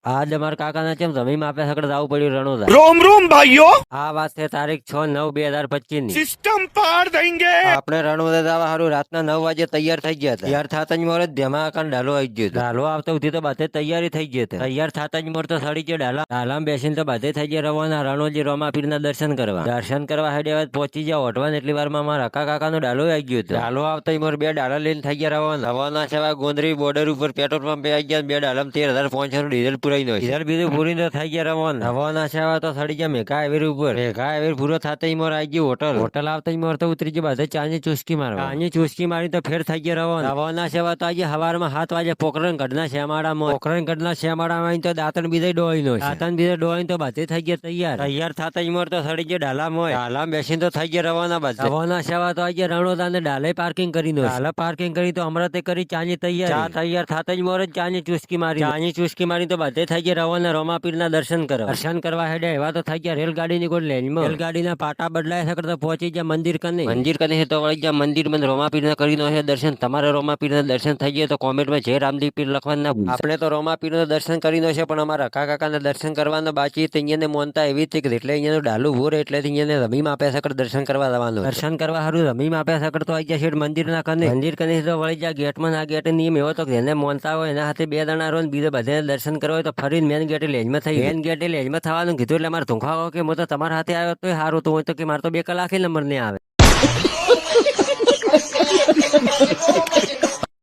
આજ અમારા કાકાના ચેમ જમીન આપે સકડ જવું પડ્યું રણોદા। रोम रोम भाइयों, આ વાત છે તારીખ 6/9/2025 ની। सिस्टम पार देंगे। આપણે રણોદા જવા હારું રાતના 9 વાગે તૈયાર થઈ ગયા હતા। તૈયાર થતા જ મોર ધ્યામાં કાન ડાલો આવી ગયો હતો। ડાલો આવતો સુધી તો બધે તૈયારી થઈ ગઈ હતી। તૈયાર થતા જ મોર તો સડી ગયો ડાલામાં બેસીને તો બધે થઈ ગયા રવાના રણોજી રોમાપીરના દર્શન કરવા। દર્શન કરવા હેડે હવે પહોંચી ગયા ઓટવાન એટલી વારમાં મારા કાકાનો ડાલો આવી ગયો હતો। ડાલો આવતા જ મોર બે ડાલા લઈને થઈ ગયા રવાના છે ગોંદરી બોર્ડર ઉપર પેટ્રોલ પંપે આવી ગયા। બે ડાલામાં 13,500 ડીઝલ પુરાઈ નો ડીઝલ બીજું પૂરીને થઈ ગયા રવાના છે તો સડી ગયા મેઘા હાઈવે ઉપર। મેઘા હાઈવે પૂરો થતા મોર આવી ગયું હોટલ આવતા મોર તો ઉતરી ગયો બધે ચાની ચુસ્કી મારી તો ફેર થઈ ગયા રવાના છે તો આજે સવારમાં 7 વાગે પોકરણગઢના શ્યામાળામાં તો દાંતણ બીજે ડોળીનો તો બધે થઈ ગયા તૈયાર થતા જ મોર તો સડી ગયા ડાલામાં બેસીને તો થઈ ગયા રવાના છે તો આજે રણોદા ને ડાલે પાર્કિંગ કરી તો હમણાં તે કરી ચાની તૈયાર થતા જ મોર ચાની ચુસ્કી મારી તો બધે થઈ ગયા રવાના રોમાપીરના દર્શન કરવા હેડે એવા તો થઈ ગયા રેલગાડીની કોઈ લેનમાં રેલગાડીના પાટા બદલાય શકે તો પહોંચી ગયા મંદિર કને તો વળી ગયા મંદિર માં રોમાપીરના કરી નો છે દર્શન। તમારે રોમાપીરના દર્શન થઈ ગયા તો કોમેન્ટમાં જય રામદેવ પીર લખવાનું ના ભૂલતા। આપણે તો રોમાપીરના દર્શન કરી નો છે પણ અમારા કાકાના દર્શન કરવાના બાકી અહીંયા મોનતા એવી હતી કે એટલે અહીંયા ડાલું ભૂર એટલે અહીંયા રમીમાં આપ્યા સકડ દર્શન કરવા જવાનું। દર્શન કરવા સારું રમીમાં આપ્યા સકડ તો આવી ગયા શેઠ મંદિર કને તો વળી ગયા ગેટમાં આ ગેટ નિયમ એવો તો જેને મોનતા હોય એના હાથે 2 દણા રહો બીજા બધા દર્શન કરવા હોય તો ફરીને મેન ગેટે લેજમાં થવાનું કીધું એટલે મારે ધુંખા કે હું તો તમારા હાથે આવ્યો તો સારું તો હોય તો કે મારે તો 2 કલાકે નંબર નહીં આવે।